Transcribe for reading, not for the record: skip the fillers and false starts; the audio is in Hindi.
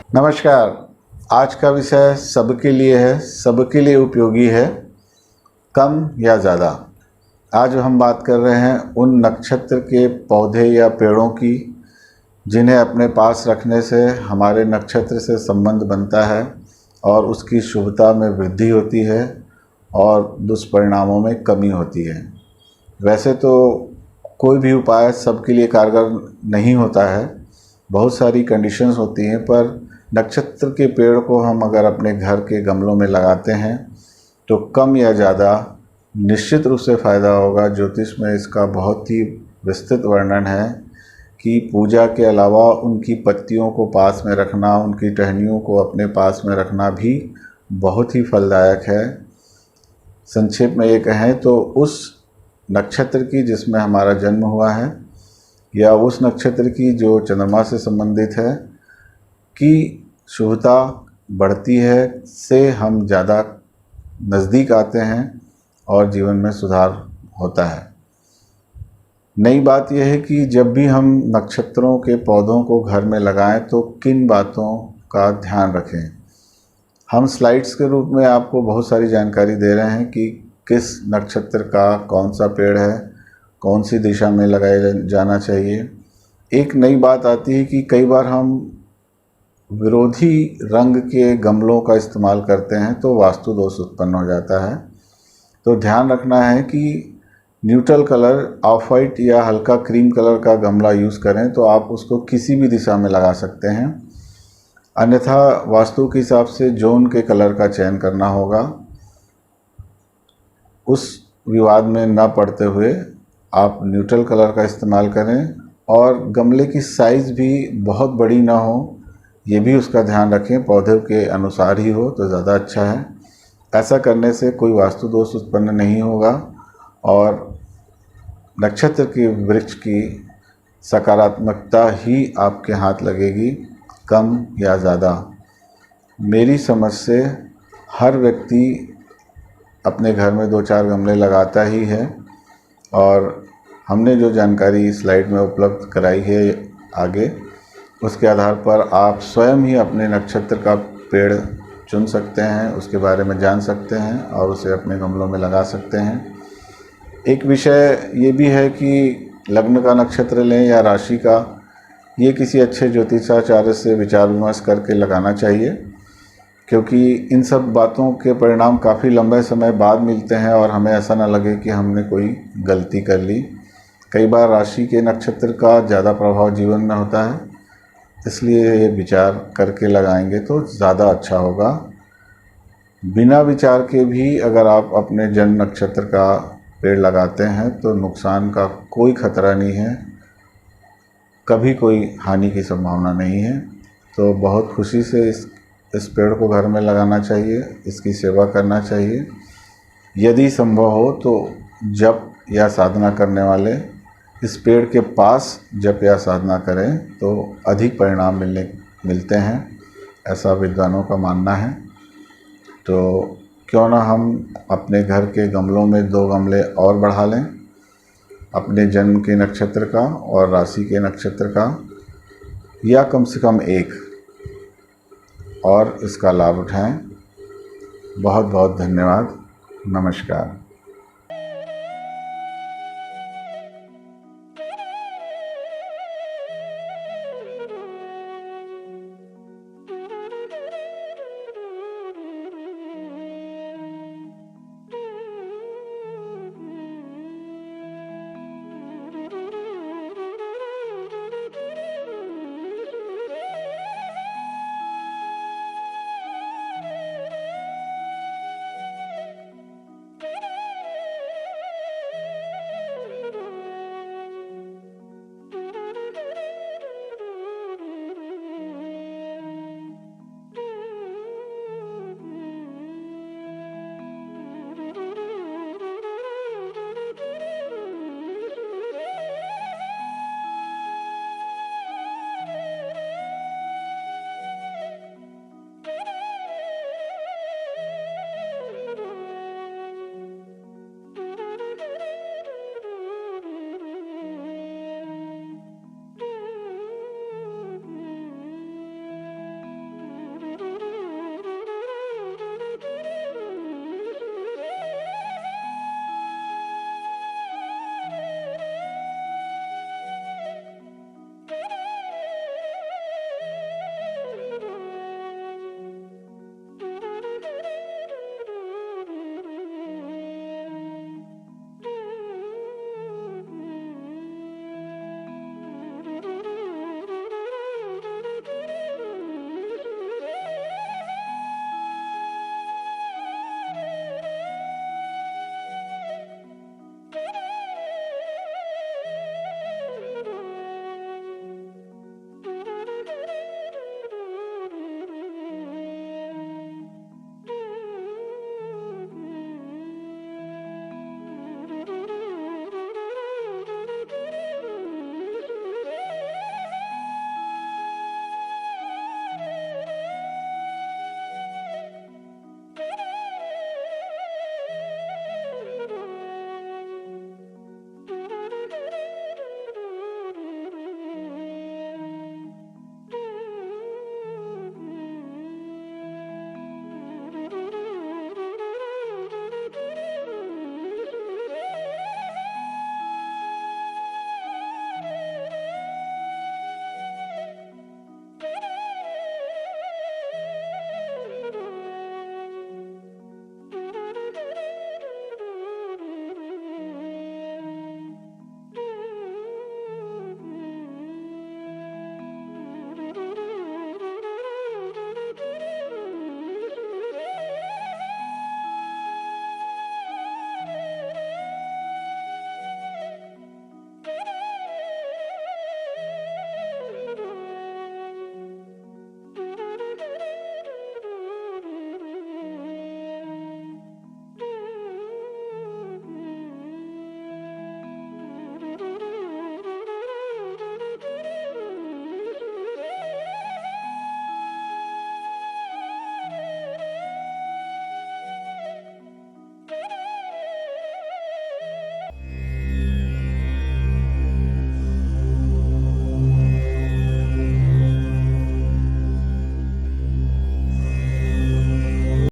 नमस्कार। आज का विषय सबके लिए है, सबके लिए उपयोगी है, कम या ज़्यादा। आज हम बात कर रहे हैं उन नक्षत्र के पौधे या पेड़ों की जिन्हें अपने पास रखने से हमारे नक्षत्र से संबंध बनता है और उसकी शुभता में वृद्धि होती है और दुष्परिणामों में कमी होती है। वैसे तो कोई भी उपाय सबके लिए कारगर नहीं होता है, बहुत सारी कंडीशंस होती हैं, पर नक्षत्र के पेड़ को हम अगर अपने घर के गमलों में लगाते हैं तो कम या ज़्यादा निश्चित रूप से फ़ायदा होगा। ज्योतिष में इसका बहुत ही विस्तृत वर्णन है कि पूजा के अलावा उनकी पत्तियों को पास में रखना, उनकी टहनियों को अपने पास में रखना भी बहुत ही फलदायक है। संक्षेप में ये कहें तो उस नक्षत्र की जिसमें हमारा जन्म हुआ है या उस नक्षत्र की जो चंद्रमा से संबंधित है की शुभता बढ़ती है, से हम ज़्यादा नज़दीक आते हैं और जीवन में सुधार होता है। नई बात यह है कि जब भी हम नक्षत्रों के पौधों को घर में लगाएं तो किन बातों का ध्यान रखें। हम स्लाइड्स के रूप में आपको बहुत सारी जानकारी दे रहे हैं कि किस नक्षत्र का कौन सा पेड़ है, कौन सी दिशा में लगाया जाना चाहिए। एक नई बात आती है कि कई बार हम विरोधी रंग के गमलों का इस्तेमाल करते हैं तो वास्तु दोष उत्पन्न हो जाता है। तो ध्यान रखना है कि न्यूट्रल कलर, ऑफ वाइट या हल्का क्रीम कलर का गमला यूज़ करें तो आप उसको किसी भी दिशा में लगा सकते हैं। अन्यथा वास्तु के हिसाब से जोन के कलर का चयन करना होगा। उस विवाद में न पड़ते हुए आप न्यूट्रल कलर का इस्तेमाल करें और गमले की साइज़ भी बहुत बड़ी ना हो, ये भी उसका ध्यान रखें। पौधे के अनुसार ही हो तो ज़्यादा अच्छा है। ऐसा करने से कोई वास्तु दोष उत्पन्न नहीं होगा और नक्षत्र के वृक्ष की सकारात्मकता ही आपके हाथ लगेगी, कम या ज़्यादा। मेरी समझ से हर व्यक्ति अपने घर में 2-4 गमले लगाता ही है और हमने जो जानकारी स्लाइड में उपलब्ध कराई है आगे, उसके आधार पर आप स्वयं ही अपने नक्षत्र का पेड़ चुन सकते हैं, उसके बारे में जान सकते हैं और उसे अपने गमलों में लगा सकते हैं। एक विषय ये भी है कि लग्न का नक्षत्र लें या राशि का, ये किसी अच्छे ज्योतिषाचार्य से विचार विमर्श करके लगाना चाहिए, क्योंकि इन सब बातों के परिणाम काफ़ी लंबे समय बाद मिलते हैं और हमें ऐसा ना लगे कि हमने कोई गलती कर ली। कई बार राशि के नक्षत्र का ज़्यादा प्रभाव जीवन में होता है, इसलिए ये विचार करके लगाएंगे तो ज़्यादा अच्छा होगा। बिना विचार के भी अगर आप अपने जन्म नक्षत्र का पेड़ लगाते हैं तो नुकसान का कोई खतरा नहीं है, कभी कोई हानि की संभावना नहीं है। तो बहुत खुशी से इस पेड़ को घर में लगाना चाहिए, इसकी सेवा करना चाहिए। यदि संभव हो तो जप या साधना करने वाले इस पेड़ के पास जप या साधना करें तो अधिक परिणाम मिलते हैं, ऐसा विद्वानों का मानना है। तो क्यों ना हम अपने घर के गमलों में 2 गमले और बढ़ा लें, अपने जन्म के नक्षत्र का और राशि के नक्षत्र का, या कम से कम एक, और इसका लाभ उठाएं। बहुत बहुत धन्यवाद। नमस्कार।